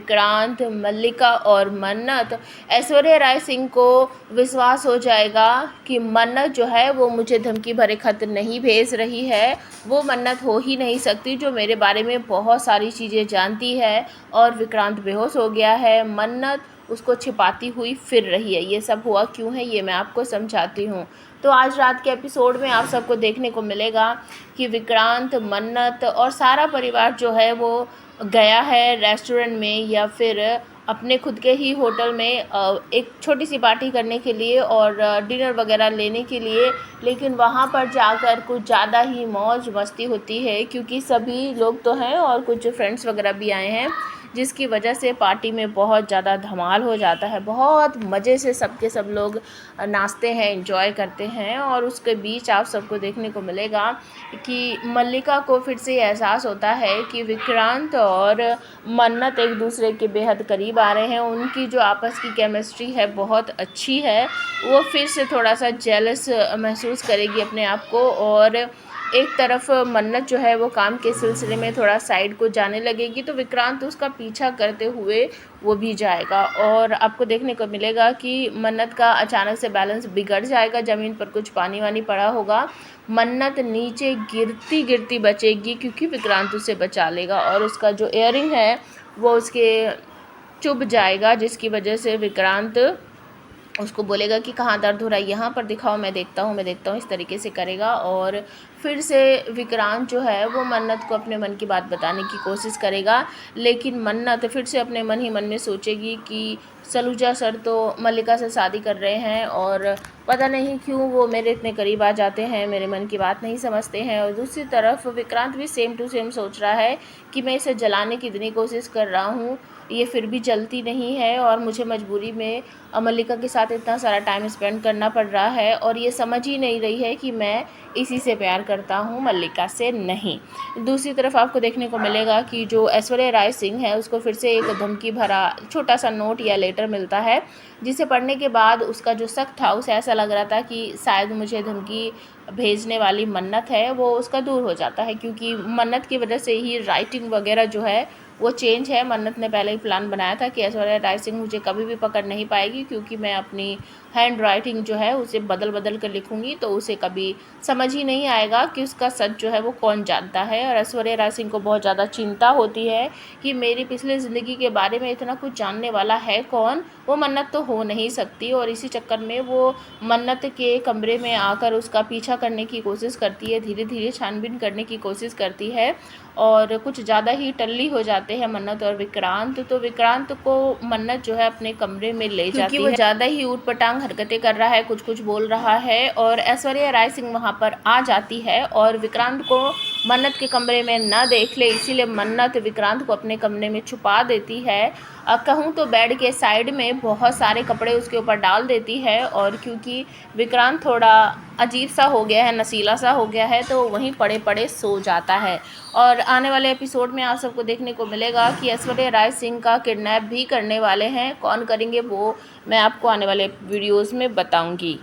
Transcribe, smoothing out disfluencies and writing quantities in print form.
विक्रांत, मल्लिका और मन्नत, ऐश्वर्या राय सिंह को विश्वास हो जाएगा कि मन्नत जो है वो मुझे धमकी भरे खत नहीं भेज रही है। वो मन्नत हो ही नहीं सकती जो मेरे बारे में बहुत सारी चीज़ें जानती है। और विक्रांत बेहोश हो गया है, मन्नत उसको छिपाती हुई फिर रही है। ये सब हुआ क्यों है ये मैं आपको समझाती हूँ। तो आज रात के एपिसोड में आप सबको देखने को मिलेगा कि विक्रांत, मन्नत और सारा परिवार जो है वो गया है रेस्टोरेंट में या फिर अपने खुद के ही होटल में एक छोटी सी पार्टी करने के लिए और डिनर वगैरह लेने के लिए। लेकिन वहाँ पर जाकर कुछ ज़्यादा ही मौज मस्ती होती है क्योंकि सभी लोग तो हैं और कुछ फ्रेंड्स वगैरह भी आए हैं, जिसकी वजह से पार्टी में बहुत ज़्यादा धमाल हो जाता है। बहुत मज़े से सबके सब लोग नाचते हैं, एंजॉय करते हैं। और उसके बीच आप सबको देखने को मिलेगा कि मल्लिका को फिर से एहसास होता है कि विक्रांत और मन्नत एक दूसरे के बेहद करीब आ रहे हैं। उनकी जो आपस की केमिस्ट्री है बहुत अच्छी है। वो फिर से थोड़ा सा जेलस महसूस करेगी अपने आप को। और एक तरफ मन्नत जो है वो काम के सिलसिले में थोड़ा साइड को जाने लगेगी तो विक्रांत उसका पीछा करते हुए वो भी जाएगा। और आपको देखने को मिलेगा कि मन्नत का अचानक से बैलेंस बिगड़ जाएगा, ज़मीन पर कुछ पानी वानी पड़ा होगा। मन्नत नीचे गिरती गिरती बचेगी क्योंकि विक्रांत उसे बचा लेगा और उसका जो इयररिंग है वो उसके चुभ जाएगा, जिसकी वजह से विक्रांत उसको बोलेगा कि कहाँ दर्द हो रहा है, यहाँ पर दिखाओ, मैं देखता हूँ इस तरीके से करेगा। और फिर से विक्रांत जो है वो मन्नत को अपने मन की बात बताने की कोशिश करेगा। लेकिन मन्नत फिर से अपने मन ही मन में सोचेगी कि सलूजा सर तो मल्लिका से शादी कर रहे हैं और पता नहीं क्यों वो मेरे इतने करीब आ जाते हैं, मेरे मन की बात नहीं समझते हैं। और दूसरी तरफ विक्रांत भी सेम टू सेम सोच रहा है कि मैं इसे जलाने की इतनी कोशिश कर रहा हूँ, ये फिर भी जलती नहीं है और मुझे मजबूरी में मल्लिका के साथ इतना सारा टाइम स्पेंड करना पड़ रहा है और ये समझ ही नहीं रही है कि मैं इसी से प्यार करता हूँ, मल्लिका से नहीं। दूसरी तरफ आपको देखने को मिलेगा कि जो ऐश्वर्या राय सिंह है उसको फिर से एक धमकी भरा छोटा सा नोट या लेटर मिलता है, जिसे पढ़ने के बाद उसका जो शक था, उसे ऐसा लग रहा था कि शायद मुझे धमकी भेजने वाली मन्नत है वो उसका दूर हो जाता है। क्योंकि मन्नत की वजह से ही राइटिंग वगैरह जो है वो चेंज है। मन्नत ने पहले ही प्लान बनाया था कि ऐश्वर्या राय सिंह मुझे कभी भी पकड़ नहीं पाएगी क्योंकि मैं अपनी हैंड राइटिंग जो है उसे बदल बदल कर लिखूंगी तो उसे कभी समझ ही नहीं आएगा कि उसका सच जो है वो कौन जानता है। और ऐश्वर्या राय सिंह को बहुत ज़्यादा चिंता होती है कि मेरी पिछली ज़िंदगी के बारे में इतना कुछ जानने वाला है कौन, वो मन्नत तो हो नहीं सकती। और इसी चक्कर में वो मन्नत के कमरे में आकर उसका पीछा करने की कोशिश करती है, धीरे धीरे छानबीन करने की कोशिश करती है और कुछ ज़्यादा ही टल्ली हो जाते हैं मन्नत और विक्रांत। तो विक्रांत को मन्नत जो है अपने कमरे में ले जाती है क्योंकि वो ज़्यादा ही ऊट-पटांग हरकतें कर रहा है, कुछ कुछ बोल रहा है। और ऐश्वर्या राय सिंह वहाँ पर आ जाती है और विक्रांत को मन्नत के कमरे में न देख ले इसीलिए मन्नत विक्रांत को अपने कमरे में छुपा देती है। कहूँ तो बेड के साइड में बहुत सारे कपड़े उसके ऊपर डाल देती है। और क्योंकि विक्रांत थोड़ा अजीब सा हो गया है, नशीला सा हो गया है, तो वहीं पड़े पड़े सो जाता है। और आने वाले एपिसोड में आप सबको देखने को मिलेगा कि ऐश्वर्या राय सिंह का किडनैप भी करने वाले हैं। कौन करेंगे वो मैं आपको आने वाले वीडियोज़ में बताऊंगी।